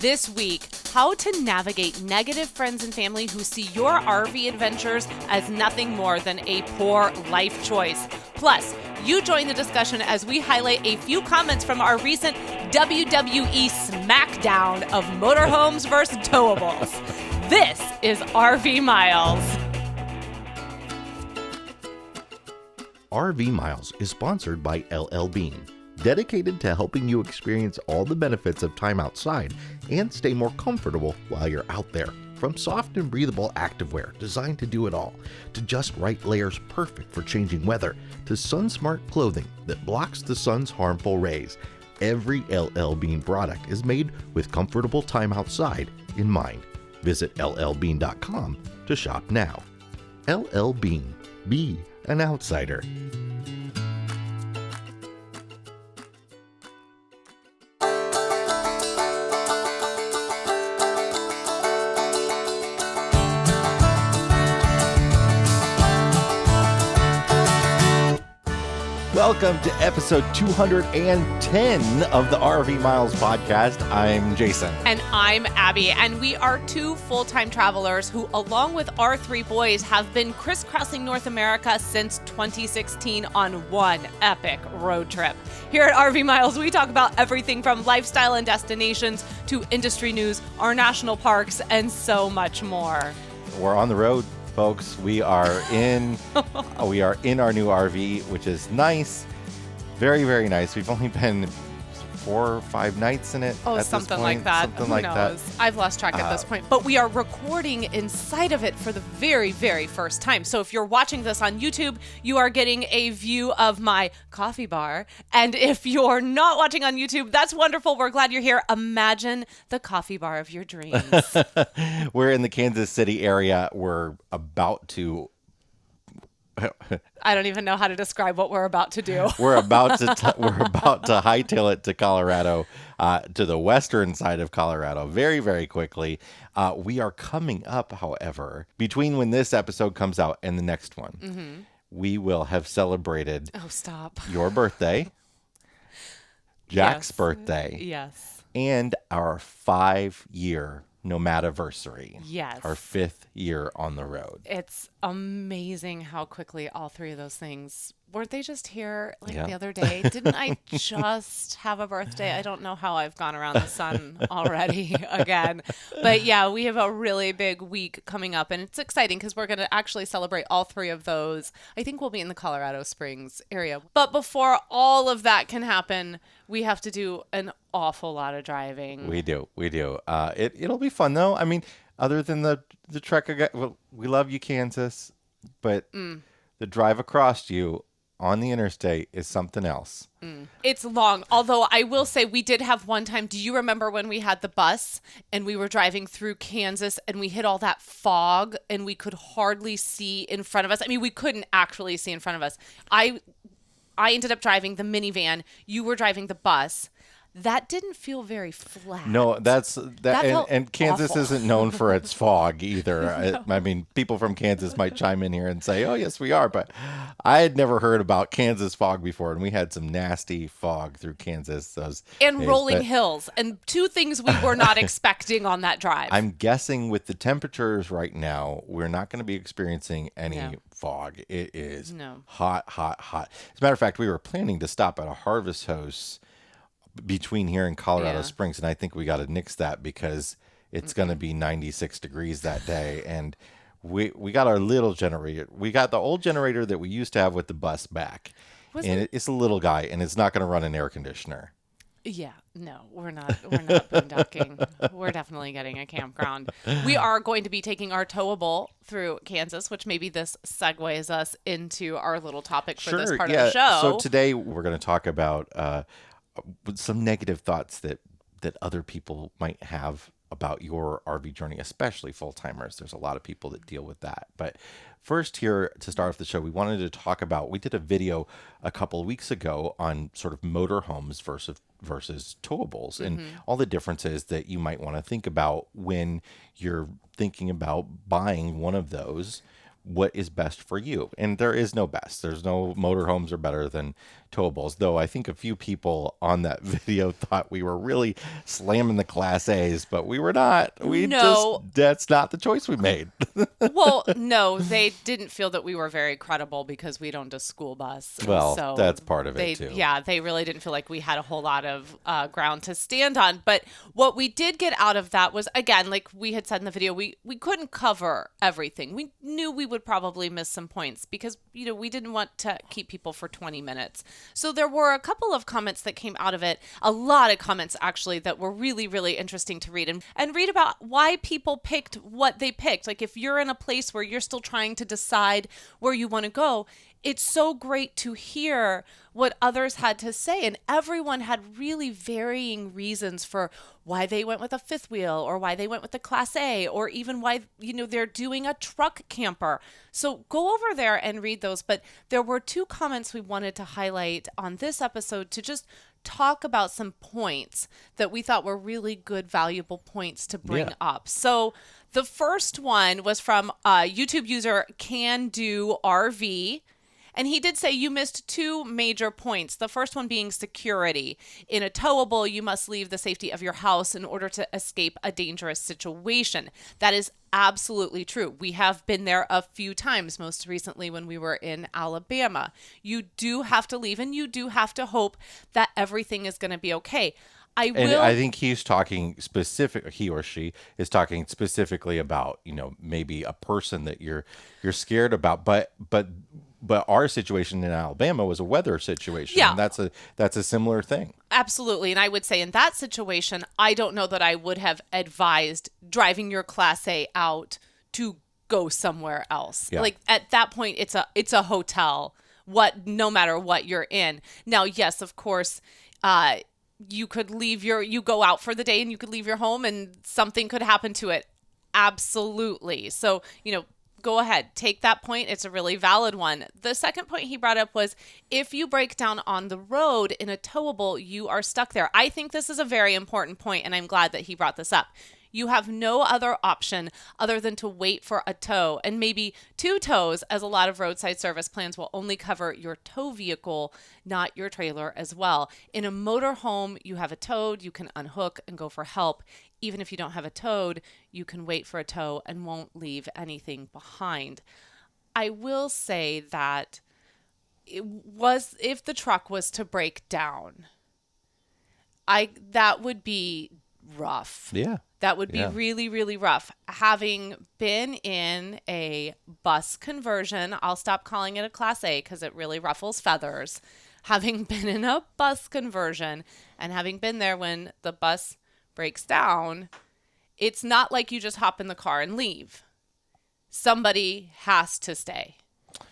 This week, how to navigate negative friends and family who see your RV adventures as nothing more than a poor life choice. Plus, you join the discussion as we highlight a few comments from our recent WWE SmackDown of motorhomes versus towables. This is RV Miles. RV Miles is sponsored by LL Bean, dedicated to helping you experience all the benefits of time outside and stay more comfortable while you're out there. From soft and breathable activewear designed to do it all, to just right layers perfect for changing weather, to sun-smart clothing that blocks the sun's harmful rays, every LL Bean product is made with comfortable time outside in mind. Visit llbean.com to shop now. LL Bean. Be an outsider. Welcome to episode 210 of the RV Miles podcast. I'm Jason. And I'm Abby, and we are two full-time travelers who, along with our three boys, have been crisscrossing North America since 2016 on one epic road trip. Here at RV Miles, we talk about everything from lifestyle and destinations to industry news, our national parks, and so much more. We're on the road, folks. We are in our new RV, which is nice. Very, very nice. We've only been 4 or 5 nights in it. Oh, at something this point. like that. Something Who like knows? that. I've lost track at this point. But we are recording inside of it for the very, very first time. So if you're watching this on YouTube, you are getting a view of my coffee bar. And if you're not watching on YouTube, that's wonderful. We're glad you're here. Imagine the coffee bar of your dreams. We're in the Kansas City area. We're about to... I don't even know how to describe what we're about to do. We're about to hightail it to Colorado, to the western side of Colorado, very, very quickly. We are coming up, however, between when this episode comes out and the next one, we will have celebrated your birthday, Jack's birthday, and our 5-year nomadiversary. Yes. Our 5th year on the road. It's amazing how quickly all three of those things, weren't they just here the other day? Didn't I just have a birthday? I don't know how I've gone around the sun already again. But yeah, we have a really big week coming up, and it's exciting because we're going to actually celebrate all three of those. I think we'll be in the Colorado Springs area. But before all of that can happen, we have to do an awful lot of driving. We do. It'll be fun, though. I mean, other than the trek, well, we love you, Kansas, but the drive across you on the interstate is something else. It's long. Although I will say we did have one time. Do you remember when we had the bus and we were driving through Kansas and we hit all that fog and we could hardly see in front of us? I mean, we couldn't actually see in front of us. I ended up driving the minivan. You were driving the bus. That didn't feel very flat. No, and Kansas awful. Isn't known for its fog either. No. I mean, people from Kansas might chime in here and say, "Oh, yes, we are," but I had never heard about Kansas fog before, and we had some nasty fog through Kansas those days, rolling hills, and two things we were not expecting on that drive. I'm guessing with the temperatures right now, we're not going to be experiencing any fog. It is hot. As a matter of fact, we were planning to stop at a Harvest House between here and Colorado Springs, and I think we got to nix that because it's going to be 96 degrees that day, and we got our little generator. We got the old generator that we used to have with the bus back, it's a little guy, and it's not going to run an air conditioner. Yeah, no, we're not boondocking. We're definitely getting a campground. We are going to be taking our towable through Kansas, which maybe this segues us into our little topic for this part of the show. So today we're going to talk about some negative thoughts that other people might have about your RV journey, especially full-timers. There's a lot of people that deal with that. But first here, to start off the show, we wanted to talk about, we did a video a couple of weeks ago on sort of motorhomes versus towables and all the differences that you might want to think about when you're thinking about buying one of those. What is best for you? And there is no best. There's no motorhomes are better than towables, though I think a few people on that video thought we were really slamming the Class A's, but we were not. That's not the choice we made. Well, no, they didn't feel that we were very credible because we owned a school bus. Well, so that's part of it too. Yeah, they really didn't feel like we had a whole lot of ground to stand on. But what we did get out of that was, again, like we had said in the video, we couldn't cover everything. We knew we would probably miss some points because, we didn't want to keep people for 20 minutes. So there were a couple of comments that came out of it, a lot of comments actually that were really, really interesting to read and read about why people picked what they picked. Like if you're in a place where you're still trying to decide where you want to go, it's so great to hear what others had to say. And everyone had really varying reasons for why they went with a fifth wheel or why they went with the Class A or even why, they're doing a truck camper. So go over there and read those. But there were two comments we wanted to highlight on this episode to just talk about some points that we thought were really good, valuable points to bring up. So the first one was from YouTube user Can Do RV. And he did say you missed two major points. The first one being security. In a towable, you must leave the safety of your house in order to escape a dangerous situation. That is absolutely true. We have been there a few times, most recently when we were in Alabama. You do have to leave and you do have to hope that everything is going to be okay. I think he's talking he or she is talking specifically about, maybe a person that you're scared about, but our situation in Alabama was a weather situation. Yeah. And that's a similar thing. Absolutely. And I would say in that situation, I don't know that I would have advised driving your Class A out to go somewhere else. Yeah. Like at that point, it's a hotel, no matter what you're in. Now, yes, of course, you could you go out for the day and you could leave your home and something could happen to it. Absolutely. So, go ahead, take that point. It's a really valid one. The second point he brought up was if you break down on the road in a towable, you are stuck there. I think this is a very important point, and I'm glad that he brought this up. You have no other option other than to wait for a tow and maybe two tows, as a lot of roadside service plans will only cover your tow vehicle, not your trailer as well. In a motorhome, you have a towed, you can unhook and go for help. Even if you don't have a towed, you can wait for a tow and won't leave anything behind. I will say that if the truck was to break down, that would be rough. Yeah. That would be really, really rough. Having been in a bus conversion, I'll stop calling it a Class A because it really ruffles feathers. Having been in a bus conversion and having been there when the bus breaks down, it's not like you just hop in the car and leave. Somebody has to stay.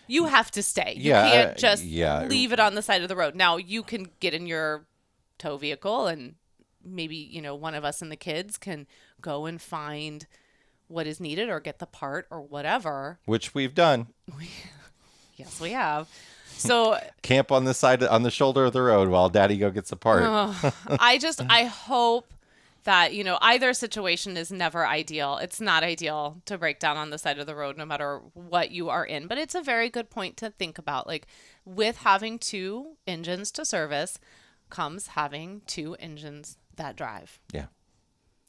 You have to stay. You can't just leave it on the side of the road. Now, you can get in your tow vehicle and maybe, one of us and the kids can go and find what is needed or get the part or whatever. Which we've done. Yes, we have. So camp on the shoulder of the road while Daddy go gets the part. I hope that, either situation is never ideal. It's not ideal to break down on the side of the road no matter what you are in. But it's a very good point to think about. Like with having two engines to service comes having two engines that drive. Yeah.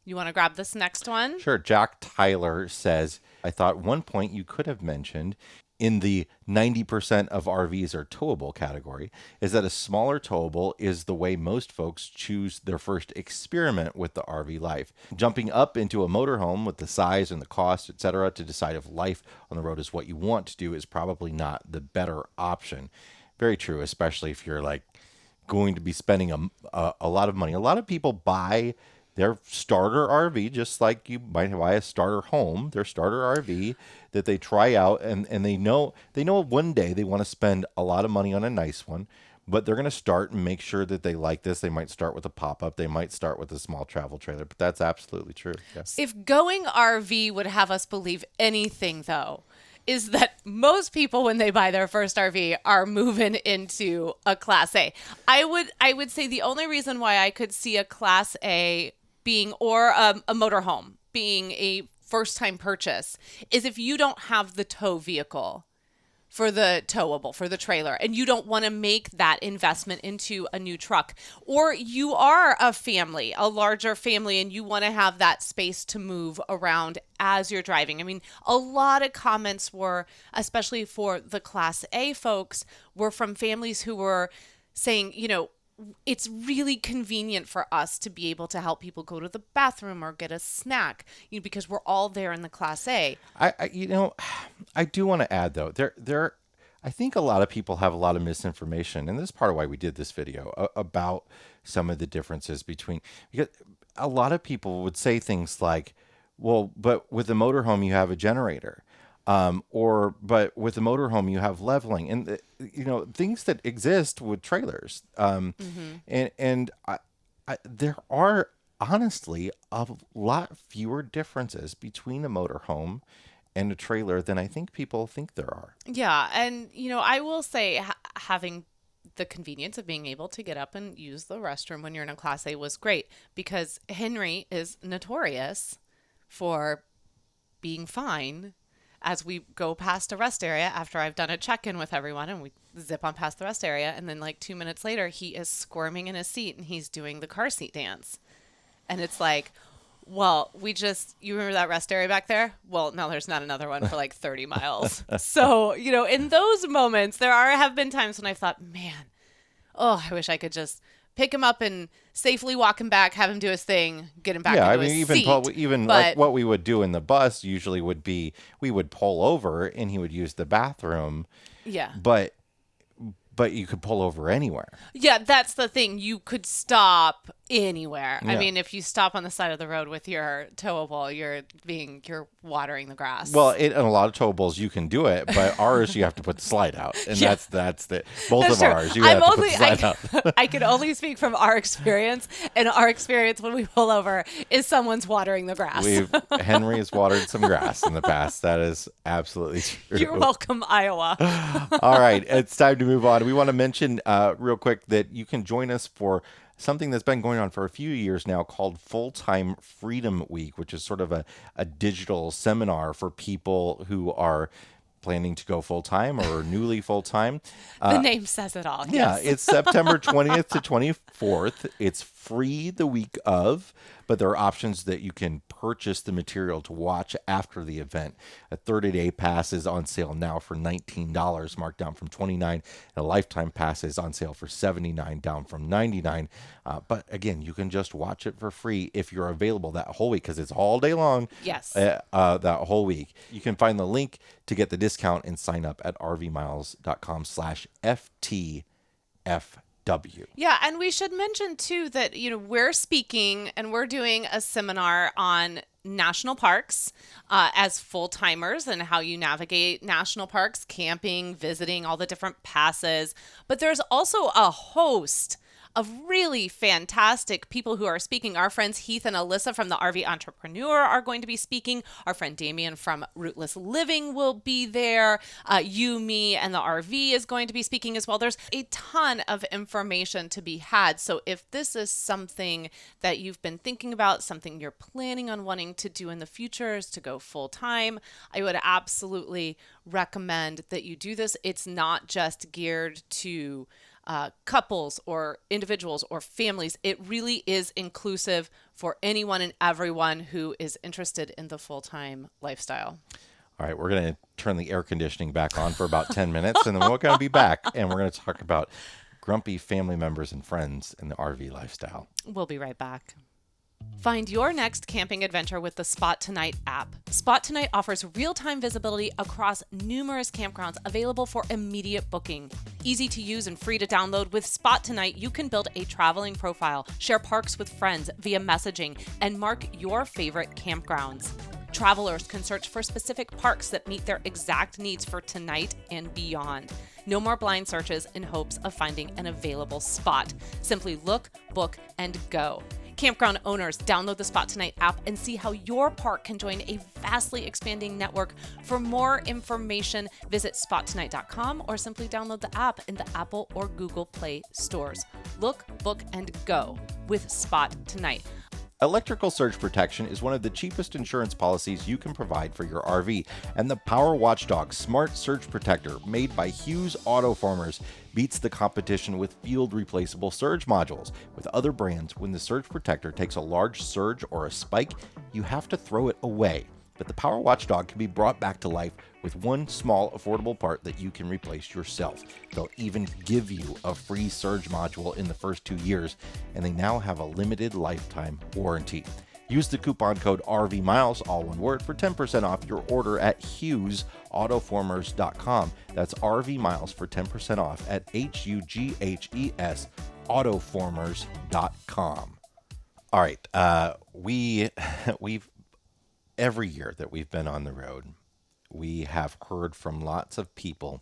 You want to grab this next one? Sure. Jack Tyler says, I thought one point you could have mentioned in the 90% of RVs are towable category is that a smaller towable is the way most folks choose their first experiment with the RV life. Jumping up into a motorhome with the size and the cost, etc., to decide if life on the road is what you want to do is probably not the better option. Very true, especially if you're like going to be spending a lot of money. A lot of people buy their starter RV, just like you might buy a starter home, their starter RV that they try out, and they know one day they want to spend a lot of money on a nice one, but they're going to start and make sure that they like this. They might start with a pop-up. They might start with a small travel trailer, but that's absolutely true. Yes. If going RV would have us believe anything, though, is that most people, when they buy their first RV, are moving into a Class A. I would say the only reason why I could see a Class A being, or a motorhome being a first-time purchase is if you don't have the tow vehicle for the towable, for the trailer, and you don't want to make that investment into a new truck, or you are a family, a larger family, and you want to have that space to move around as you're driving. I mean, a lot of comments were, especially for the Class A folks, were from families who were saying, it's really convenient for us to be able to help people go to the bathroom or get a snack, because we're all there in the Class A. I do want to add though, I think a lot of people have a lot of misinformation, and this is part of why we did this video about some of the differences because a lot of people would say things like, well, but with the motorhome you have a generator. But with the motorhome you have leveling, and things that exist with trailers. And there are honestly a lot fewer differences between a motorhome and a trailer than I think people think there are. Yeah, and I will say having the convenience of being able to get up and use the restroom when you're in a Class A was great, because Henry is notorious for being fine as we go past a rest area after I've done a check-in with everyone, and we zip on past the rest area, and then like 2 minutes later he is squirming in his seat and he's doing the car seat dance. And it's like, well, you remember that rest area back there? Well, no, there's not another one for like 30 miles. So, in those moments, have been times when I've thought, man, I wish I could just pick him up and safely walk him back, have him do his thing, get him back into his seat. Like what we would do in the bus usually would be we would pull over and he would use the bathroom. Yeah. But you could pull over anywhere. Yeah, that's the thing. You could stop anywhere. Yeah. I mean, if you stop on the side of the road with your towable, you're watering the grass. Well, in a lot of towables you can do it, but ours you have to put the slide out, and yeah. that's both that's of true. ours. You have to put the slide out. I can only speak from our experience, and our experience when we pull over is someone's watering the grass. Henry has watered some grass in the past. That is absolutely true. You're welcome, Iowa. All right, it's time to move on. We want to mention real quick that you can join us for something that's been going on for a few years now called Full-Time Freedom Week, which is sort of a digital seminar for people who are planning to go full-time or newly full-time. The name says it all. Yeah, yes. It's September 20th to 24th. It's free the week of, but there are options that you can purchase the material to watch after the event. A 30-day pass is on sale now for $19, marked down from $29, and a lifetime pass is on sale for $79, down from $99. But again, you can just watch it for free if you're available that whole week, because it's all day long. Yes. That whole week. You can find the link to get the discount and sign up at rvmiles.com/FTFW. Yeah, and we should mention too that we're speaking and we're doing a seminar on national parks as full-timers and how you navigate national parks, camping, visiting, all the different passes. But there's also a host of really fantastic people who are speaking. Our friends Heath and Alyssa from the RV Entrepreneur are going to be speaking. Our friend Damien from Rootless Living will be there. You, Me, and the RV is going to be speaking as well. There's a ton of information to be had. So if this is something that you've been thinking about, something you're planning on wanting to do in the future is to go full time, I would absolutely recommend that you do this. It's not just geared to couples or individuals or families. It really is inclusive for anyone and everyone who is interested in the full-time lifestyle. All right, we're going to turn the air conditioning back on for about 10 minutes, and then we're going to be back, and we're going to talk about grumpy family members and friends in the RV lifestyle. We'll be right back. Find your next camping adventure with the Spot2Nite app. Spot2Nite offers real-time visibility across numerous campgrounds available for immediate booking. Easy to use and free to download, with Spot2Nite, you can build a traveling profile, share parks with friends via messaging, and mark your favorite campgrounds. Travelers can search for specific parks that meet their exact needs for tonight and beyond. No more blind searches in hopes of finding an available spot. Simply look, book, and go. Campground owners, download the Spot2Nite app and see how your park can join a vastly expanding network. For more information, visit spot2nite.com or simply download the app in the Apple or Google Play stores. Look, book, and go with Spot2Nite. Electrical surge protection is one of the cheapest insurance policies you can provide for your RV, and the Power Watchdog Smart Surge Protector, made by Hughes Autoformers, beats the competition with field replaceable surge modules. With other brands, when the surge protector takes a large surge or a spike, you have to throw it away. But the Power Watchdog can be brought back to life with one small, affordable part that you can replace yourself. They'll even give you a free surge module in the first 2 years, and they now have a limited lifetime warranty. Use the coupon code RVMiles, all one word, for 10% off your order at HughesAutoformers.com. That's RV Miles for 10% off at HUGHES Autoformers.com. All right, we've every year that we've been on the road, we have heard from lots of people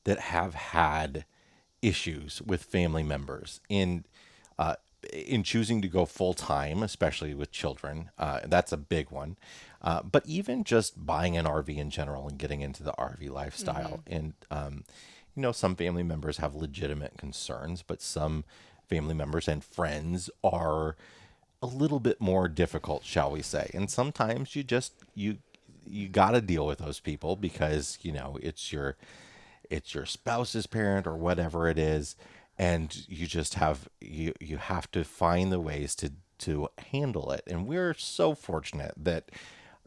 that have had issues with family members in choosing to go full time, especially with children. That's a big one. But even just buying an RV in general and getting into the RV lifestyle. And, some family members have legitimate concerns, but some family members and friends are a little bit more difficult, shall we say. And sometimes you got to deal with those people because, it's your spouse's parent or whatever it is. And you just have, you have to find the ways to handle it. And we're so fortunate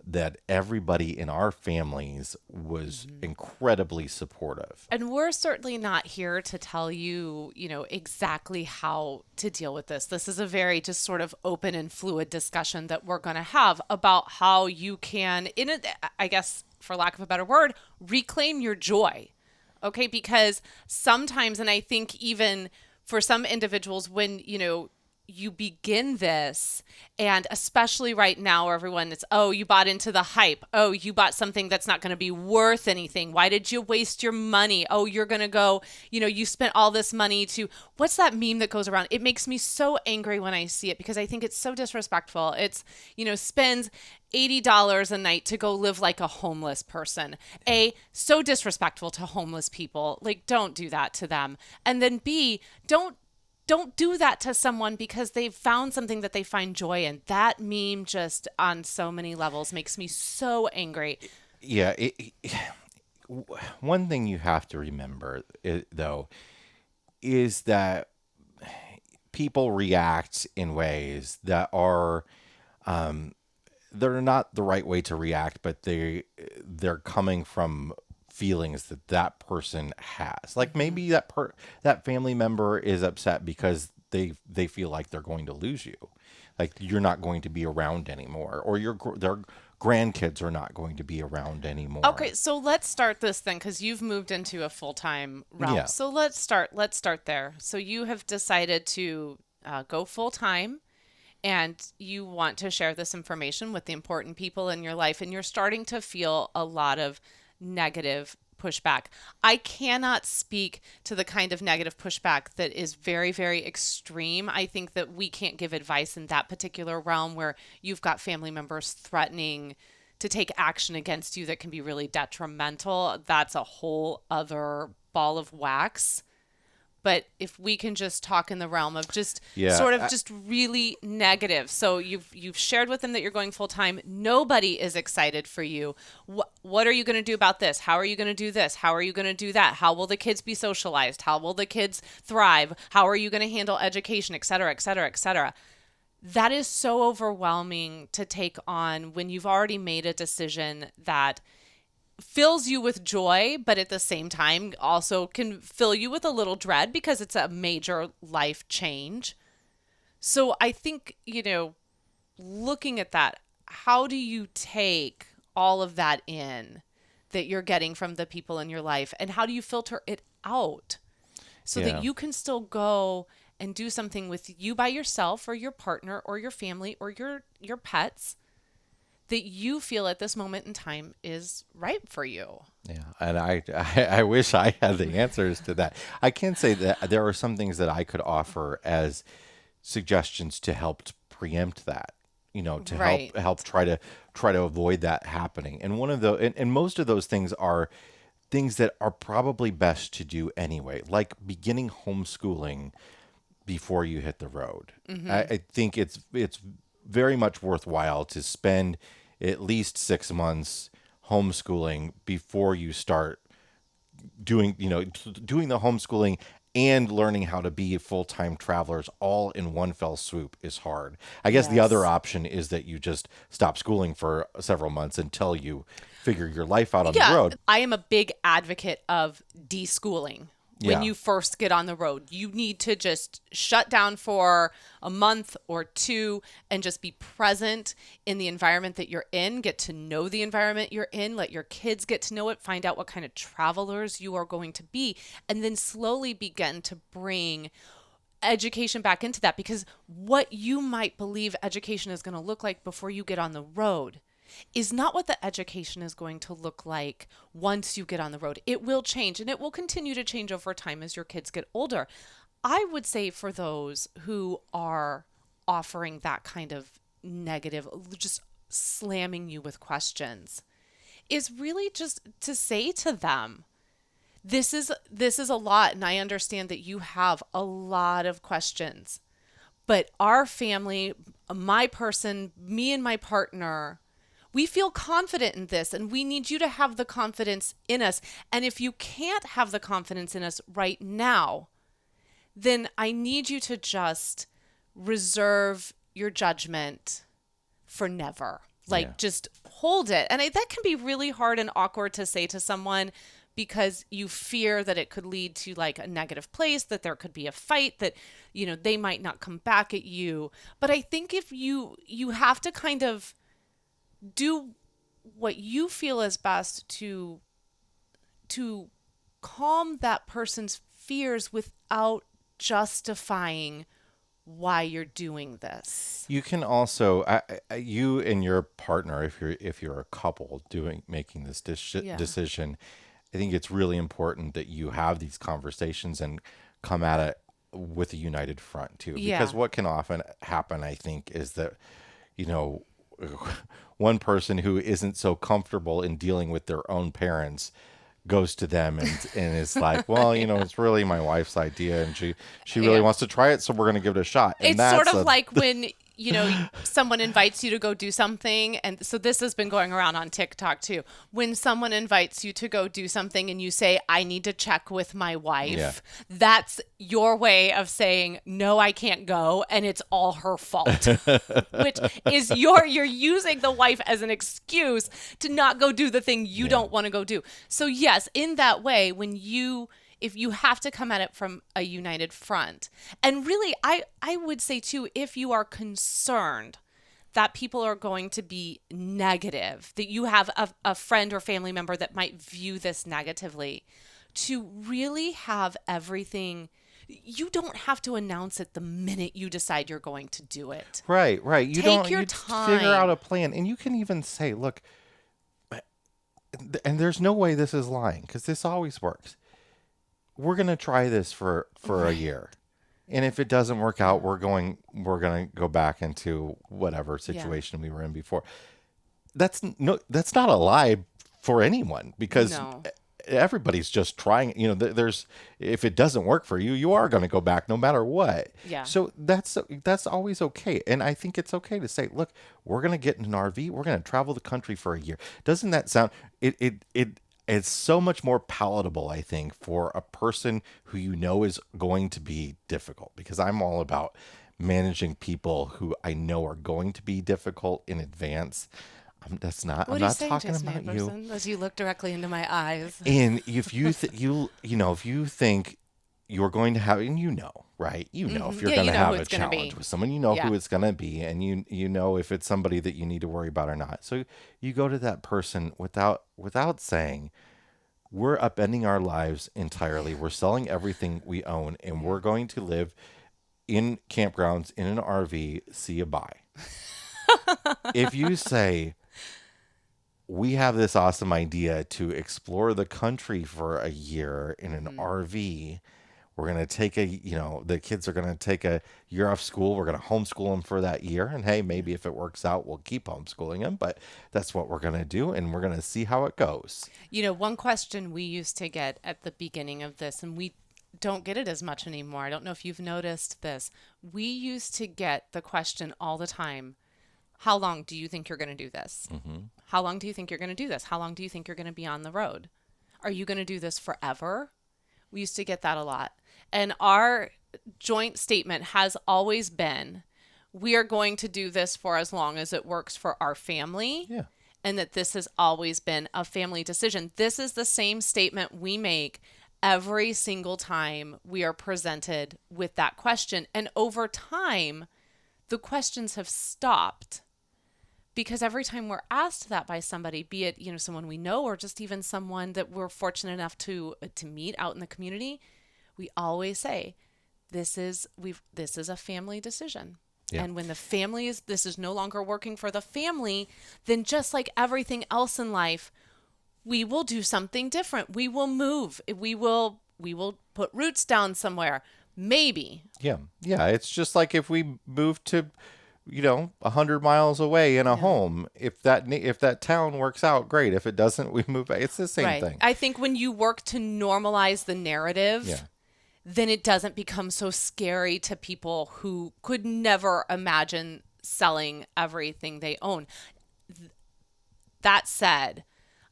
that everybody in our families was incredibly supportive. And we're certainly not here to tell you, exactly how to deal with this. This is a very just sort of open and fluid discussion that we're going to have about how you can, I guess, for lack of a better word, reclaim your joy. Okay, because sometimes, and I think even for some individuals, when, you begin this, and especially right now, everyone, it's, oh, you bought into the hype. Oh, you bought something that's not going to be worth anything. Why did you waste your money? Oh, you're going to go, you spent all this money to, what's that meme that goes around? It makes me so angry when I see it because I think it's so disrespectful. It's, spends $80 a night to go live like a homeless person. A, so disrespectful to homeless people. Like, don't do that to them. And then B, don't do that to someone because they've found something that they find joy in. That meme just on so many levels makes me so angry. Yeah. One thing you have to remember, though, is that people react in ways that are, they're not the right way to react, but they're coming from feelings that person has. Like maybe that family member is upset because they feel like they're going to lose you, like you're not going to be around anymore, or their grandkids are not going to be around anymore. Okay, so let's start this then, because you've moved into a full-time realm. Yeah. So let's start there. So you have decided to go full-time, and you want to share this information with the important people in your life, and you're starting to feel a lot of negative pushback. I cannot speak to the kind of negative pushback that is very, very extreme. I think that we can't give advice in that particular realm where you've got family members threatening to take action against you that can be really detrimental. That's a whole other ball of wax. But if we can just talk in the realm of just just really negative. So you've shared with them that you're going full time. Nobody is excited for you. What are you going to do about this? How are you going to do this? How are you going to do that? How will the kids be socialized? How will the kids thrive? How are you going to handle education, et cetera, et cetera, et cetera? That is so overwhelming to take on when you've already made a decision that fills you with joy, but at the same time also can fill you with a little dread because it's a major life change. So I think, looking at that, how do you take all of that in that you're getting from the people in your life, and how do you filter it out so that you can still go and do something with you by yourself or your partner or your family or your pets that you feel at this moment in time is right for you? Yeah, and I wish I had the answers to that. I can say that there are some things that I could offer as suggestions to help preempt that, to help try to avoid that happening. And one of the and most of those things are things that are probably best to do anyway, like beginning homeschooling before you hit the road. I think it's very much worthwhile to spend at least 6 months homeschooling before you start doing the homeschooling and learning how to be full-time travelers all in one fell swoop is hard. I guess the other Yes. option is that you just stop schooling for several months until you figure your life out on the Yeah, road. I am a big advocate of deschooling. When Yeah. you first get on the road, you need to just shut down for a month or two and just be present in the environment that you're in, get to know the environment you're in, let your kids get to know it, find out what kind of travelers you are going to be, and then slowly begin to bring education back into that, because what you might believe education is going to look like before you get on the road is not what the education is going to look like once you get on the road. It will change, and it will continue to change over time as your kids get older. I would say for those who are offering that kind of negative, just slamming you with questions, is really just to say to them, this is a lot, and I understand that you have a lot of questions. But our family, my person, me and my partner, we feel confident in this, and we need you to have the confidence in us. And if you can't have the confidence in us right now, then I need you to just reserve your judgment for never. Like, Yeah. just hold it. And that can be really hard and awkward to say to someone, because you fear that it could lead to like a negative place, that there could be a fight, that they might not come back at you. But I think if you have to kind of do what you feel is best to calm that person's fears without justifying why you're doing this. You can also, you and your partner, if you're a couple making this Yeah. decision, I think it's really important that you have these conversations and come at it with a united front too. Yeah. Because what can often happen, I think, is that, you know, one person who isn't so comfortable in dealing with their own parents goes to them and is like, well, it's really my wife's idea, and she really Yeah. wants to try it, so we're going to give it a shot. And It's sort of like when someone invites you to go do something, and so this has been going around on TikTok too. When someone invites you to go do something and you say, I need to check with my wife, Yeah. that's your way of saying, no, I can't go, and it's all her fault. Which is you're using the wife as an excuse to not go do the thing you don't want to go do. So yes, in that way, if you have to come at it from a united front. And really, I would say too, if you are concerned that people are going to be negative, that you have a friend or family member that might view this negatively, to really have everything, you don't have to announce it the minute you decide you're going to do it. right. You Take your you time. figure out a plan, and you can even say, look, and there's no way this is lying, because this always works. We're going to try this for a year. And if it doesn't work out, we're going to go back into whatever situation we were in before. That's not a lie for anyone, because No. everybody's just trying. There's, if it doesn't work for you, you are going to go back no matter what. Yeah. So that's always okay. And I think it's okay to say, look, we're going to get in an RV. We're going to travel the country for a year. Doesn't that sound, it's so much more palatable, I think, for a person who is going to be difficult, because I'm all about managing people who I know are going to be difficult in advance. I'm not talking about you. As you look directly into my eyes. And if you if you think you're going to have, and right? If you're Yeah, going you to know have who a it's gonna be. challenge with someone, Yeah. who it's going to be, and you know if it's somebody that you need to worry about or not. So you go to that person without saying, we're upending our lives entirely. We're selling everything we own, and we're going to live in campgrounds in an RV. See you, bye. If you say, we have this awesome idea to explore the country for a year in an RV. We're going to take the kids are going to take a year off school. We're going to homeschool them for that year. And hey, maybe if it works out, we'll keep homeschooling them. But that's what we're going to do. And we're going to see how it goes. One question we used to get at the beginning of this, and don't get it as much anymore. I don't know if you've noticed this. We used to get the question all the time, how long do you think you're going to do this? How long do you think you're going to do this? How long do you think you're going to be on the road? Are you going to do this forever? We used to get that a lot. And our joint statement has always been, we are going to do this for as long as it works for our family. Yeah. And that this has always been a family decision. This is the same statement we make every single time we are presented with that question. And over time, the questions have stopped. Because every time we're asked that by somebody, be it, someone we know or just even someone that we're fortunate enough to meet out in the community, we always say, this is a family decision. Yeah. And when this is no longer working for the family, then just like everything else in life, we will do something different. We will move. We will put roots down somewhere. Maybe. Yeah. Yeah. It's just like if we move to 100 miles away in a home, if that town works out, great. If it doesn't, we move back. It's the same thing. I think when you work to normalize the narrative, then it doesn't become so scary to people who could never imagine selling everything they own. That said,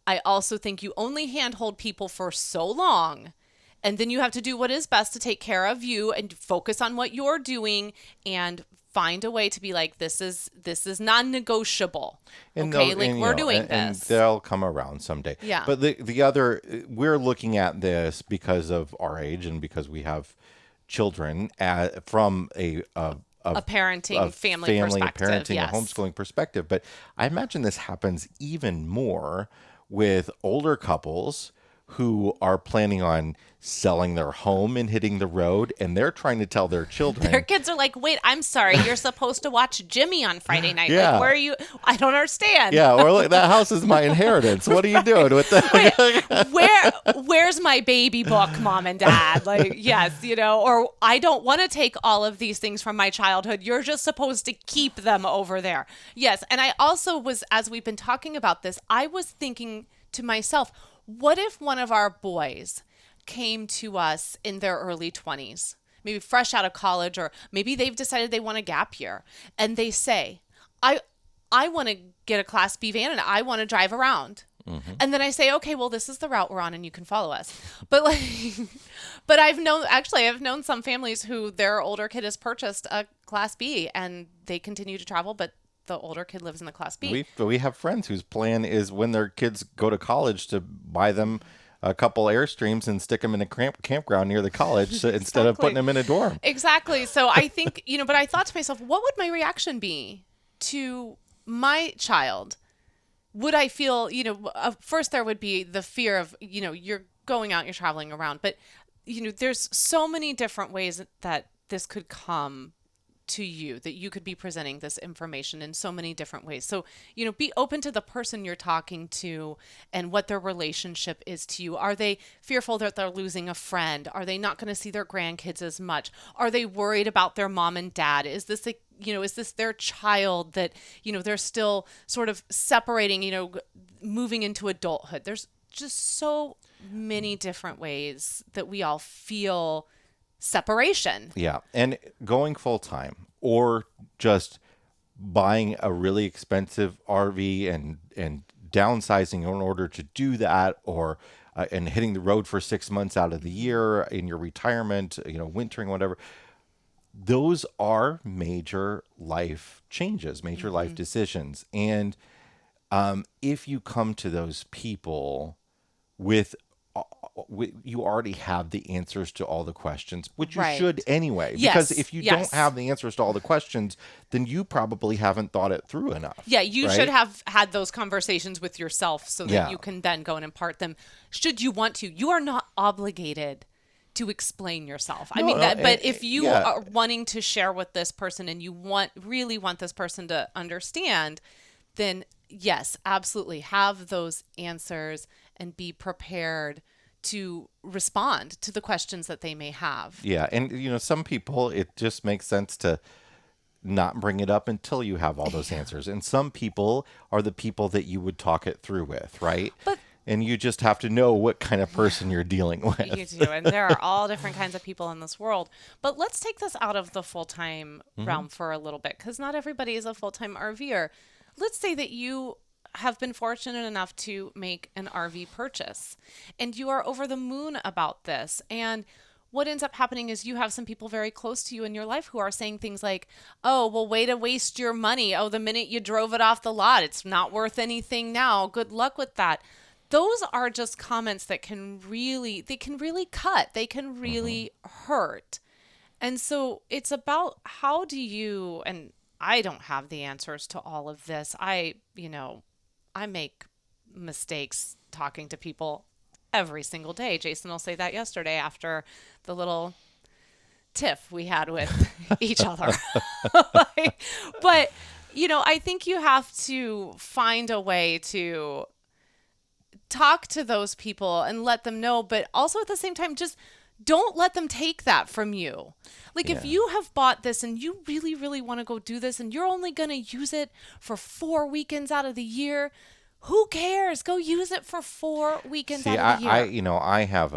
I also think you only handhold people for so long, and then you have to do what is best to take care of you and focus on what you're doing and find a way to be like, this is non-negotiable. Okay, we're doing this. And they'll come around someday. Yeah. But the other, we're looking at this because of our age and because we have children from a parenting, family perspective. Parenting, a homeschooling perspective. But I imagine this happens even more with older couples who are planning on selling their home and hitting the road, and they're trying to tell their children. Their kids are like, wait, I'm sorry, you're supposed to watch Jimmy on Friday night. Yeah. Like, where are you? I don't understand. Yeah, or like, that house is my inheritance. What are you doing with that? Where's my baby book, Mom and Dad? Like, yes, or I don't want to take all of these things from my childhood. You're just supposed to keep them over there. Yes, and I also was, as we've been talking about this, I was thinking to myself, what if one of our boys came to us in their early 20s, maybe fresh out of college, or maybe they've decided they want a gap year, and they say, I want to get a Class B van and I want to drive around. Mm-hmm. And then I say, okay, well, this is the route we're on and you can follow us. But but I've known some families who their older kid has purchased a Class B and they continue to travel, but the older kid lives in the Class B. We have friends whose plan is when their kids go to college to buy them a couple Airstreams and stick them in a campground near the college instead of putting them in a dorm. Exactly. So I think, but I thought to myself, what would my reaction be to my child? Would I feel, first there would be the fear of, you're going out, you're traveling around, but, there's so many different ways that this could come to you, that you could be presenting this information in so many different ways. So, be open to the person you're talking to and what their relationship is to you. Are they fearful that they're losing a friend? Are they not going to see their grandkids as much? Are they worried about their mom and dad? Is this is this their child that, they're still sort of separating, moving into adulthood? There's just so many different ways that we all feel separation. Yeah. And going full time or just buying a really expensive RV and downsizing in order to do that, or and hitting the road for 6 months out of the year in your retirement, wintering, whatever. Those are major life changes, major life decisions. And if you come to those people with you already have the answers to all the questions, which you should anyway. Yes. Because if you don't have the answers to all the questions, then you probably haven't thought it through enough. Yeah, you should have had those conversations with yourself so that you can then go and impart them. Should you want to, you are not obligated to explain yourself. But if you are wanting to share with this person and you really want this person to understand, then yes, absolutely have those answers and be prepared to respond to the questions that they may have. Yeah. And, some people, it just makes sense to not bring it up until you have all those answers. And some people are the people that you would talk it through with, right? But And you just have to know what kind of person you're dealing with. You do. And there are all different kinds of people in this world. But let's take this out of the full-time realm for a little bit, because not everybody is a full-time RVer. Let's say that you have been fortunate enough to make an RV purchase and you are over the moon about this. And what ends up happening is you have some people very close to you in your life who are saying things like, oh, well, way to waste your money. Oh, the minute you drove it off the lot, it's not worth anything now. Good luck with that. Those are just comments that can really cut. They can really hurt. And so it's about how do you, and I don't have the answers to all of this. I make mistakes talking to people every single day. Jason will say that yesterday after the little tiff we had with each other. But, I think you have to find a way to talk to those people and let them know, but also at the same time, just don't let them take that from you. Like if you have bought this and you really, really want to go do this and you're only going to use it for 4 weekends out of the year, who cares? Go use it for 4 weekends out of the year. I have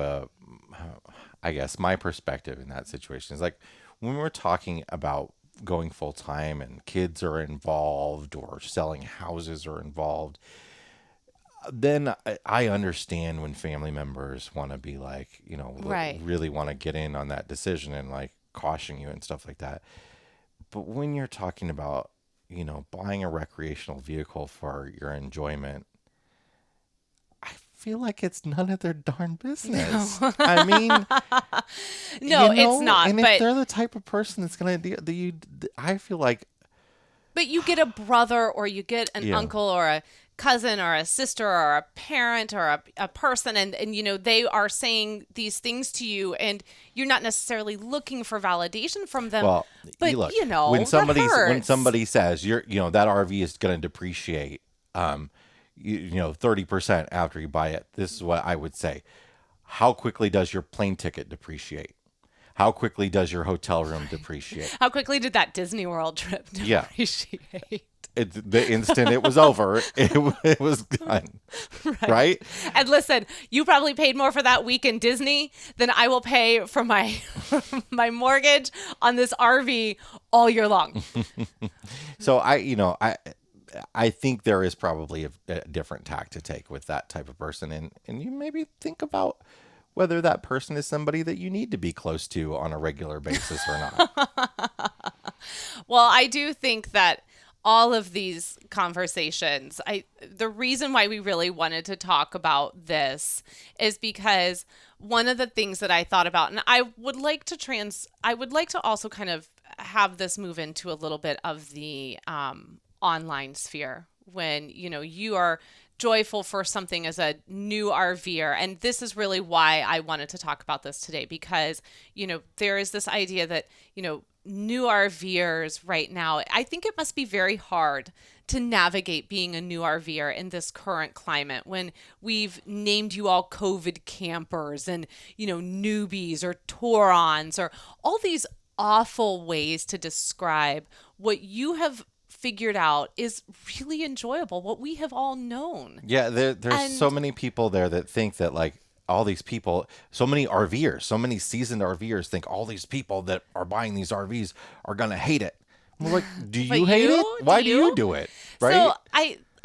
I guess my perspective in that situation is like when we're talking about going full time and kids are involved or selling houses are involved, then I understand when family members want to be like, Right. really want to get in on that decision and like caution you and stuff like that. But when you're talking about, buying a recreational vehicle for your enjoyment, I feel like it's none of their darn business. No. I mean, no, it's not. And but if they're the type of person that's going to I feel like. But you get a brother or you get an uncle or a cousin or a sister or a parent or a person and they are saying these things to you and you're not necessarily looking for validation from them. Well, but look, when somebody says that RV is going to depreciate 30% after you buy it, this is what I would say. How quickly does your plane ticket depreciate? How quickly does your hotel room depreciate? How quickly did that Disney World trip depreciate? The instant it was over, it was gone. Right? And listen, you probably paid more for that week in Disney than I will pay for my my mortgage on this RV all year long. So I think there is probably a different tack to take with that type of person, and you maybe think about whether that person is somebody that you need to be close to on a regular basis or not. Well, I do think that all of these conversations, the reason why we really wanted to talk about this is because one of the things that I thought about, and I would like to also kind of have this move into a little bit of the online sphere when, you are joyful for something as a new RVer. And this is really why I wanted to talk about this today, because, there is this idea that, new RVers right now, I think it must be very hard to navigate being a new RVer in this current climate when we've named you all COVID campers and, newbies or tour-ons or all these awful ways to describe what you have figured out is really enjoyable, what we have all known. Yeah, there's so many people there that think that like all these people, so many RVers, so many seasoned RVers think all these people that are buying these RVs are going to hate it. I'm like, do you hate it? Why do you do it? Right? So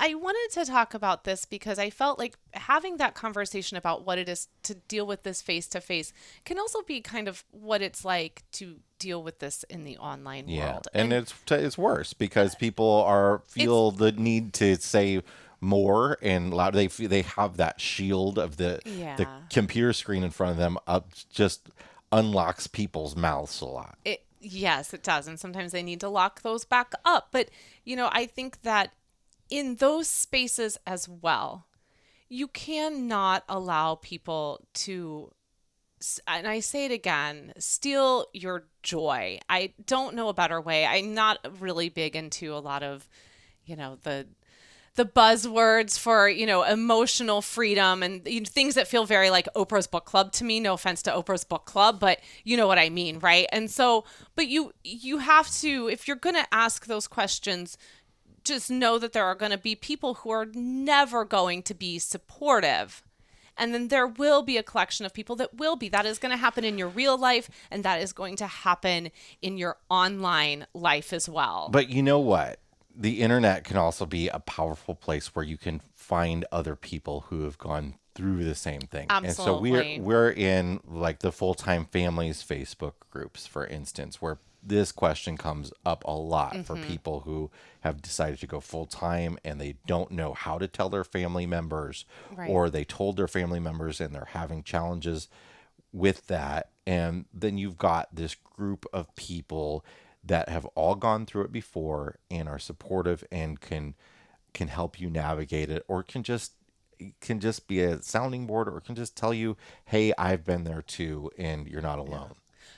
I wanted to talk about this because I felt like having that conversation about what it is to deal with this face to face can also be kind of what it's like to deal with this in the online world. And it's worse because people feel the need to say more and loud. They have that shield of the computer screen in front of them just unlocks people's mouths a lot. Yes, it does. And sometimes they need to lock those back up. But, I think that in those spaces as well, you cannot allow people to, and I say it again, steal your joy. I don't know a better way. I'm not really big into a lot of, the buzzwords for, emotional freedom and things that feel very like Oprah's book club to me. No offense to Oprah's book club, but you know what I mean, right? And so, but you have to, if you're going to ask those questions, just know that there are going to be people who are never going to be supportive. And then there will be a collection of people that will be. That is going to happen in your real life, and that is going to happen in your online life as well. But you know what? The internet can also be a powerful place where you can find other people who have gone through the same thing. Absolutely. And so we're in like the full-time families Facebook groups, for instance, where this question comes up a lot for people who have decided to go full-time and they don't know how to tell their family members, or they told their family members and they're having challenges with that. And then you've got this group of people that have all gone through it before and are supportive and can help you navigate it, or can just be a sounding board, or can just tell you, hey, I've been there too, and you're not alone.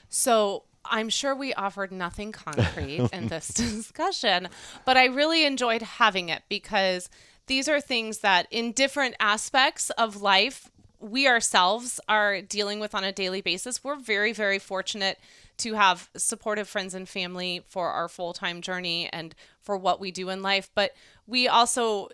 So I'm sure we offered nothing concrete in this discussion, but I really enjoyed having it because these are things that in different aspects of life, we ourselves are dealing with on a daily basis. We're very, very fortunate to have supportive friends and family for our full-time journey and for what we do in life. But we also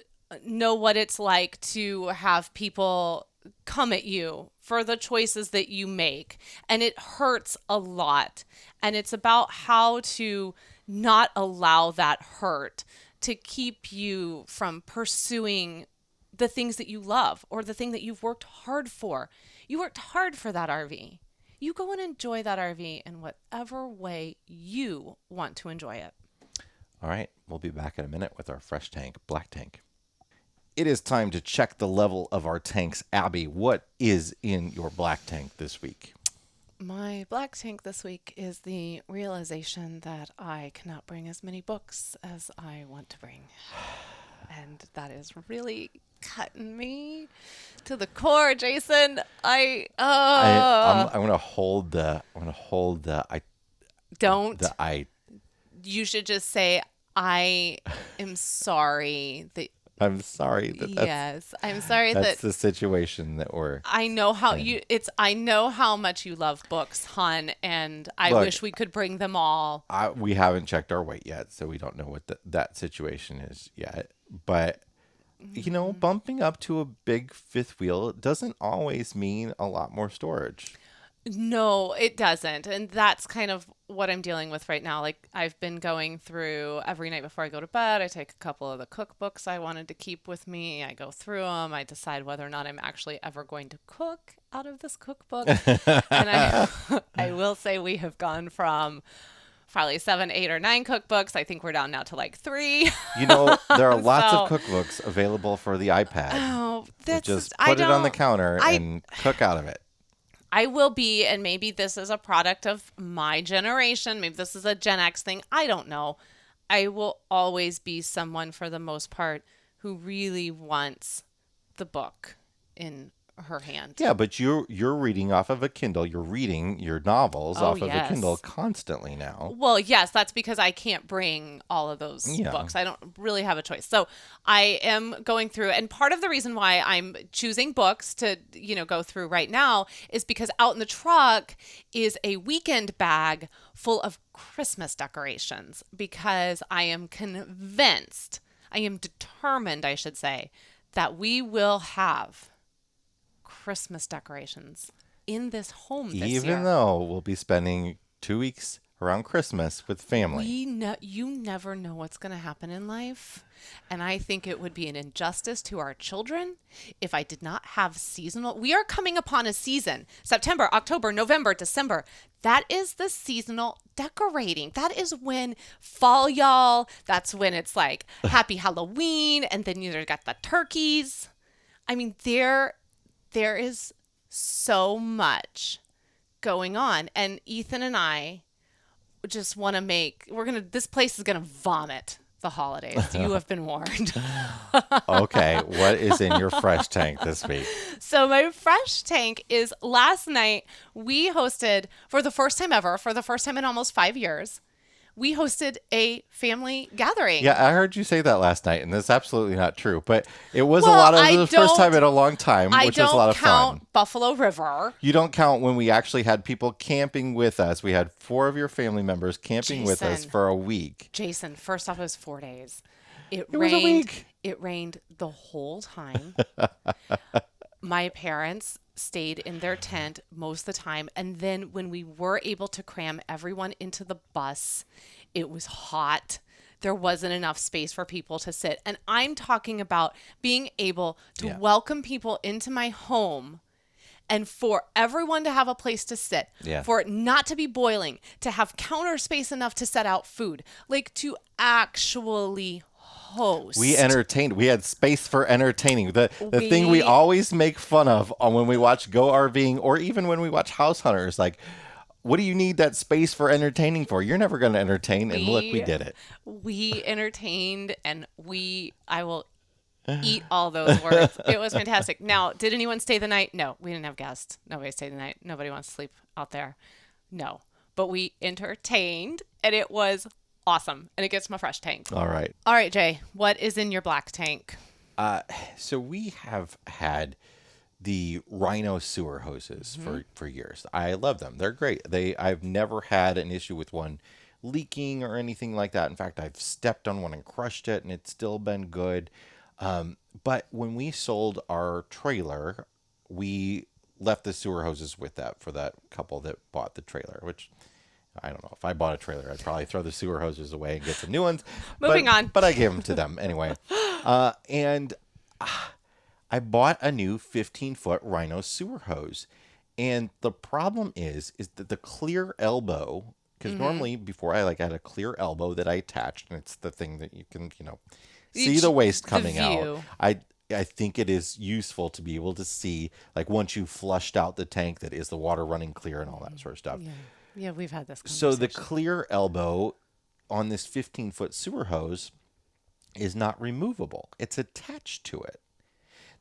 know what it's like to have people come at you for the choices that you make. And it hurts a lot. And it's about how to not allow that hurt to keep you from pursuing the things that you love or the thing that you've worked hard for. You worked hard for that RV. You go and enjoy that RV in whatever way you want to enjoy it. All right, we'll be back in a minute with our fresh tank, black tank. It is time to check the level of our tanks. Abby, what is in your black tank this week? My black tank this week is the realization that I cannot bring as many books as I want to bring. And that is really cutting me to the core, Jason. I'm going to hold the don't. The I. You should just say, I am sorry that. I'm sorry that. Yes, I'm sorry that's the situation that we're. I know how I know how much you love books, hon, and I wish we could bring them all. We haven't checked our weight yet, so we don't know what that situation is yet. But you know, bumping up to a big fifth wheel doesn't always mean a lot more storage. No, it doesn't. And that's kind of what I'm dealing with right now. Like, I've been going through every night before I go to bed. I take a couple of the cookbooks I wanted to keep with me. I go through them. I decide whether or not I'm actually ever going to cook out of this cookbook. And I will say we have gone from probably 7, 8, or 9 cookbooks. I think we're down now to like 3. You know, there are lots of cookbooks available for the iPad. Oh, that's just put it on the counter and cook out of it. I will be, and maybe this is a product of my generation. Maybe this is a Gen X thing. I don't know. I will always be someone, for the most part, who really wants the book in her hand. Yeah, but you're reading off of a Kindle. You're reading your novels off of a Kindle constantly now. Well, yes, that's because I can't bring all of those books. I don't really have a choice. So I am going through, and part of the reason why I'm choosing books to, go through right now is because out in the truck is a weekend bag full of Christmas decorations, because I am convinced, I am determined, I should say, that we will have Christmas decorations in this home this year. Even though we'll be spending 2 weeks around Christmas with family. You never know what's going to happen in life. And I think it would be an injustice to our children if I did not have seasonal. We are coming upon a season. September, October, November, December. That is the seasonal decorating. That is when fall, y'all. That's when it's like Happy Halloween. And then you got the turkeys. I mean, there is so much going on, and Ethan and I just want to this place is going to vomit the holidays. You have been warned. Okay. What is in your fresh tank this week? So my fresh tank is, last night we hosted, for the first time ever, for the first time in almost 5 years, we hosted a family gathering. Yeah, I heard you say that last night, and that's absolutely not true. But it was the first time in a long time, which was a lot of fun. I don't count Buffalo River. You don't count when we actually had people camping with us. We had 4 of your family members camping with us for a week. Jason, first off, it was 4 days. It was a rained. week. It rained the whole time. My parents stayed in their tent most of the time. And then when we were able to cram everyone into the bus, it was hot. There wasn't enough space for people to sit. And I'm talking about being able to welcome people into my home and for everyone to have a place to sit, for it not to be boiling, to have counter space enough to set out food, like to actually host. We entertained. We had space for entertaining. The thing we always make fun of when we watch Go RVing or even when we watch House Hunters, like, what do you need that space for entertaining for? You're never going to entertain. And look, we did it. We entertained, and I will eat all those words. It was fantastic. Now, did anyone stay the night? No, we didn't have guests. Nobody stayed the night. Nobody wants to sleep out there. No, but we entertained, and it was awesome. And it gets my fresh tank. All right. All right, Jay, what is in your black tank? So we have had the Rhino sewer hoses for years. I love them. They're great. I've never had an issue with one leaking or anything like that. In fact, I've stepped on one and crushed it, and it's still been good. But when we sold our trailer, we left the sewer hoses with that for that couple that bought the trailer, which I don't know. If I bought a trailer, I'd probably throw the sewer hoses away and get some new ones. Moving on. But I gave them to them anyway. And I bought a new 15-foot Rhino sewer hose. And the problem is that the clear elbow, because normally before I had a clear elbow that I attached, and it's the thing that you can, see the waste coming out. I think it is useful to be able to see, once you flushed out the tank, that is the water running clear and all that sort of stuff. Yeah, we've had this conversation. So the clear elbow on this 15-foot sewer hose is not removable. It's attached to it.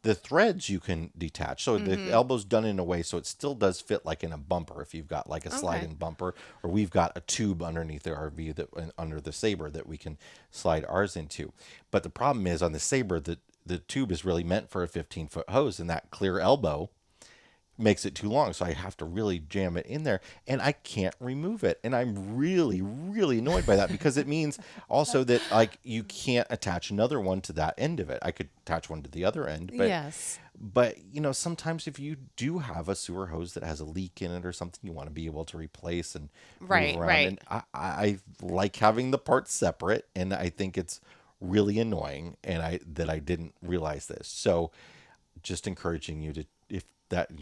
The threads you can detach. So the elbow's done in a way so it still does fit like in a bumper if you've got a slide-in bumper, or we've got a tube underneath the RV under the Sabre that we can slide ours into. But the problem is on the Sabre, the tube is really meant for a 15-foot hose, and that clear elbow makes it too long, so I have to really jam it in there, and I can't remove it. And I'm really, really annoyed by that because it means also that you can't attach another one to that end of it. I could attach one to the other end, but yes. But sometimes if you do have a sewer hose that has a leak in it or something, you want to be able to replace and move around. Right. And I like having the parts separate, and I think it's really annoying, and I didn't realize this. So just encouraging you to,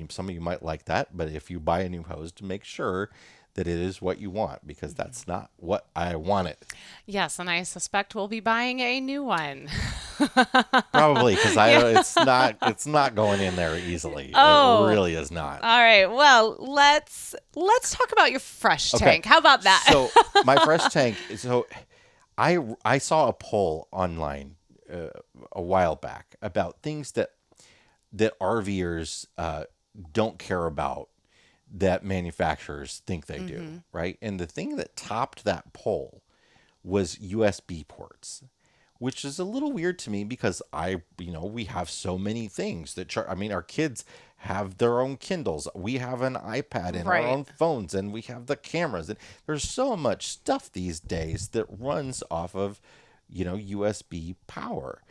some of you might like that, but if you buy a new hose, to make sure that it is what you want, because that's not what I wanted. Yes, and I suspect we'll be buying a new one. Probably, because it's not going in there easily. Oh. It really is not. All right. Well, let's talk about your fresh tank. How about that? So my fresh tank. So I saw a poll online a while back about things that RVers don't care about that manufacturers think they do, right? And the thing that topped that poll was USB ports, which is a little weird to me because we have so many things that our kids have their own Kindles. We have an iPad and our own phones, and we have the cameras. And there's so much stuff these days that runs off of, USB power.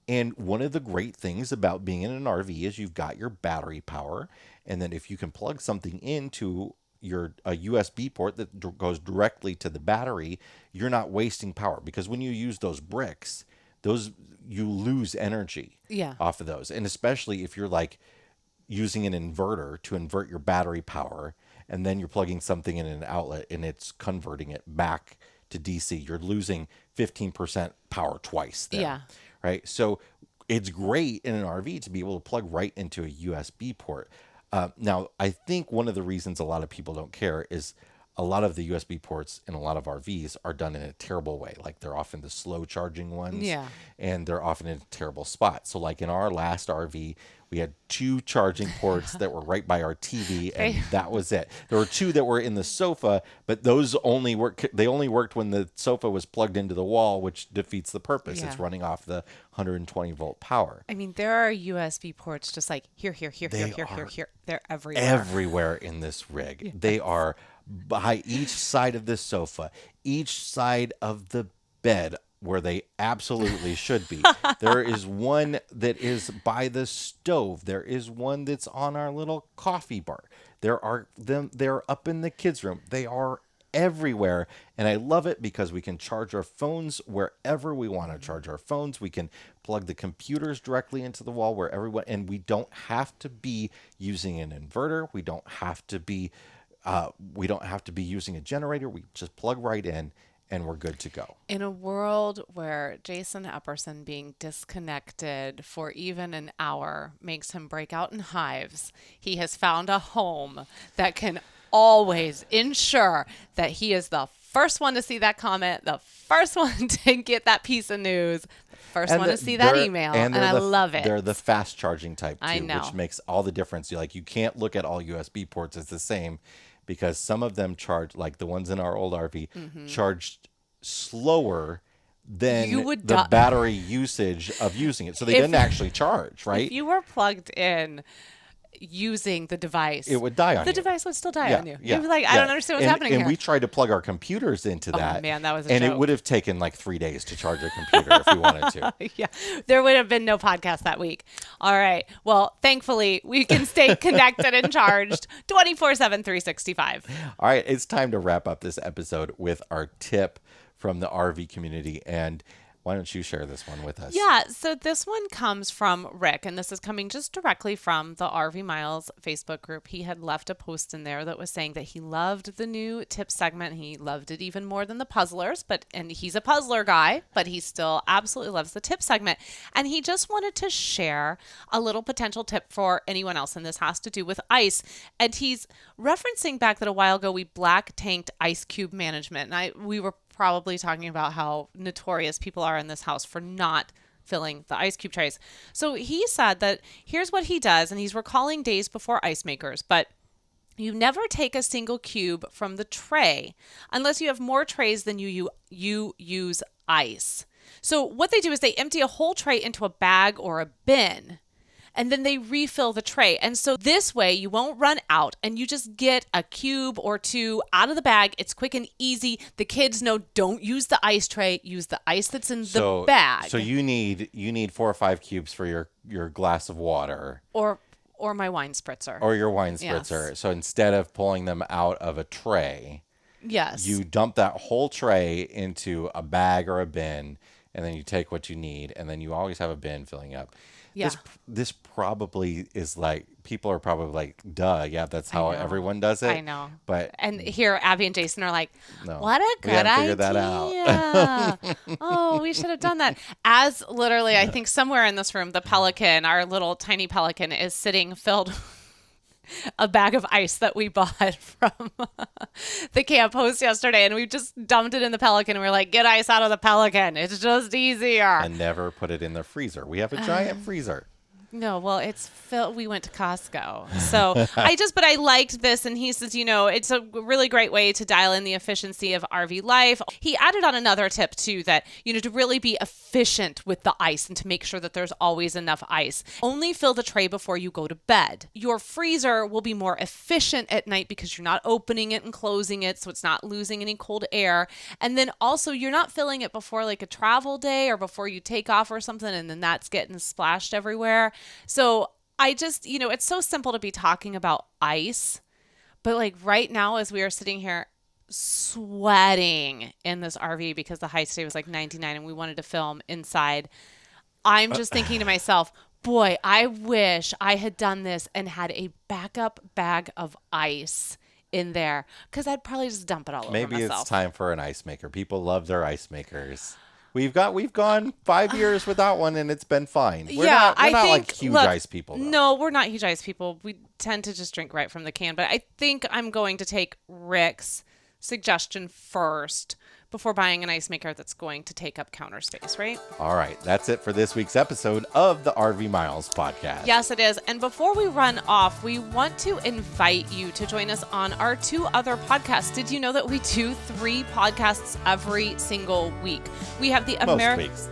And one of the great things about being in an RV is you've got your battery power. And then if you can plug something into a USB port that goes directly to the battery, you're not wasting power. Because when you use those bricks, you lose energy off of those. And especially if you're using an inverter to invert your battery power, and then you're plugging something in an outlet and it's converting it back to DC, you're losing 15% power twice there. Yeah. Right. So it's great in an RV to be able to plug right into a USB port. Now, I think one of the reasons a lot of people don't care is a lot of the USB ports in a lot of RVs are done in a terrible way. They're often the slow charging ones. Yeah. And they're often in a terrible spot. So in our last RV, we had 2 charging ports that were right by our TV, and that was it. There were 2 that were in the sofa, but those only worked when the sofa was plugged into the wall, which defeats the purpose. Yeah. It's running off the 120 volt power. I mean, there are USB ports just here. They're everywhere. Everywhere in this rig. Yes. They are by each side of the sofa, each side of the bed, where they absolutely should be. There is one that is by the stove. There is one that's on our little coffee bar. They're up in the kids' room. They are everywhere, and I love it because we can charge our phones wherever we want to charge our phones. We can plug the computers directly into the wall and we don't have to be using an inverter. We don't have to be using a generator. We just plug right in and we're good to go. In a world where Jason Epperson being disconnected for even an hour makes him break out in hives, he has found a home that can always ensure that he is the first one to see that comment, the first one to get that piece of news, the first one to see that email, and I love it. They're the fast charging type too, I know. Which makes all the difference. You can't look at all USB ports as the same, because some of them charge, like the ones in our old RV, charged slower than the battery usage of using it. So they didn't actually charge, right? If you were plugged in using the device, it would die on you. The device would still die on you. You'd be like, I don't understand what's happening here. And we tried to plug our computers into that. Oh, man, that was a And joke. it would have taken like 3 days to charge a computer if we wanted to. Yeah, there would have been no podcast that week. All right. Well, thankfully, we can stay connected and charged 24/7, 365. All right. It's time to wrap up this episode with our tip from the RV community. And why don't you share this one with us? Yeah, so this one comes from Rick, and this is coming just directly from the RV Miles Facebook group. He had left a post in there that was saying that he loved the new tip segment. He loved it even more than the puzzlers, and he's a puzzler guy, but he still absolutely loves the tip segment. And he just wanted to share a little potential tip for anyone else, and this has to do with ice. And he's referencing back that a while ago we black tanked ice cube management, and we were probably talking about how notorious people are in this house for not filling the ice cube trays. So he said that here's what he does, and he's recalling days before ice makers, but you never take a single cube from the tray unless you have more trays than you use ice. So what they do is they empty a whole tray into a bag or a bin, and then they refill the tray. And so this way you won't run out and you just get a cube or two out of the bag. It's quick and easy. The kids know, don't use the ice tray, use the ice that's in the bag. So you need 4 or 5 cubes for your glass of water. Or my wine spritzer. Or your wine spritzer. Yes. So instead of pulling them out of a tray, yes, you dump that whole tray into a bag or a bin, and then you take what you need, and then you always have a bin filling up. Yeah. This probably is like, people are probably like, duh, yeah, that's how everyone does it. I know. And But here, Abby and Jason are like, no, what a good idea. That out. Oh, we should have done that. As literally, I think somewhere in this room, the Pelican, our little tiny Pelican, is sitting filled a bag of ice that we bought from the camp host yesterday, and we just dumped it in the Pelican, and we're like, get ice out of the Pelican, it's just easier. And never put it in the freezer. We have a giant freezer. No, well, it's filled. We went to Costco. So but I liked this. And he says, it's a really great way to dial in the efficiency of RV life. He added on another tip too, that, to really be efficient with the ice and to make sure that there's always enough ice. Only fill the tray before you go to bed. Your freezer will be more efficient at night because you're not opening it and closing it, so it's not losing any cold air. And then also you're not filling it before like a travel day or before you take off or something, and then that's getting splashed everywhere. So I just, it's so simple to be talking about ice, but like right now as we are sitting here sweating in this RV because the high today was like 99 and we wanted to film inside, I'm just thinking to myself, boy, I wish I had done this and had a backup bag of ice in there, because I'd probably just dump it all over myself. Maybe it's time for an ice maker. People love their ice makers. We've gone 5 years without one, and it's been fine. We're not like huge ice people, though. No, we're not huge ice people. We tend to just drink right from the can. But I think I'm going to take Rick's suggestion first before buying an ice maker that's going to take up counter space, right? All right. That's it for this week's episode of the RV Miles podcast. Yes, it is. And before we run off, we want to invite you to join us on our 2 other podcasts. Did you know that we do 3 podcasts every single week? We have the Most weeks.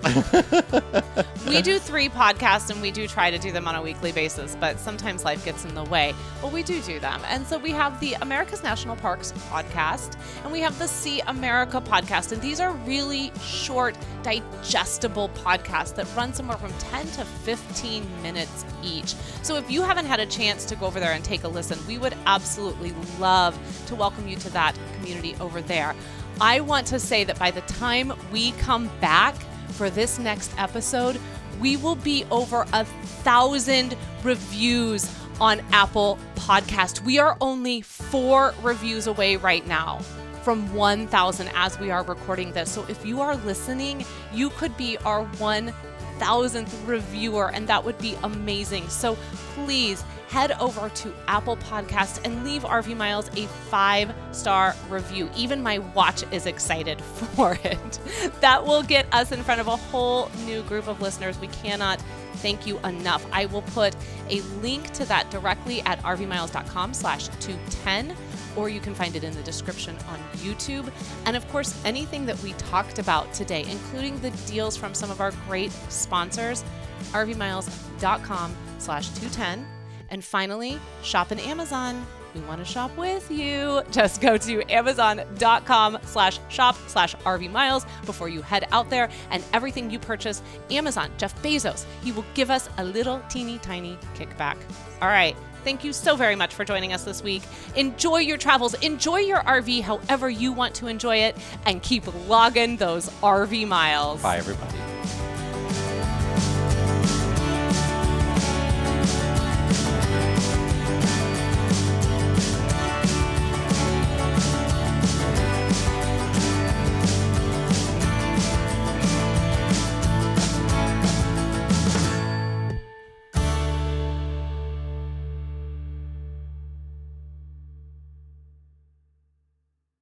We do 3 podcasts, and we do try to do them on a weekly basis, but sometimes life gets in the way. But we do them. And so we have the America's National Parks podcast, and we have the See America podcast. podcast. And these are really short, digestible podcasts that run somewhere from 10 to 15 minutes each. So if you haven't had a chance to go over there and take a listen, we would absolutely love to welcome you to that community over there. I want to say that by the time we come back for this next episode, we will be over 1,000 reviews on Apple Podcast. We are only 4 reviews away right now from 1,000 as we are recording this. So if you are listening, you could be our 1,000th reviewer, and that would be amazing. So please head over to Apple Podcasts and leave RV Miles a 5-star review. Even my watch is excited for it. That will get us in front of a whole new group of listeners. We cannot thank you enough. I will put a link to that directly at rvmiles.com/210, or you can find it in the description on YouTube. And of course, anything that we talked about today, including the deals from some of our great sponsors, rvmiles.com/210. And finally, shop on Amazon. We want to shop with you. Just go to amazon.com/shop/RVMiles before you head out there. And everything you purchase, Amazon, Jeff Bezos, he will give us a little teeny tiny kickback. All right. Thank you so very much for joining us this week. Enjoy your travels. Enjoy your RV however you want to enjoy it. And keep logging those RV miles. Bye, everybody.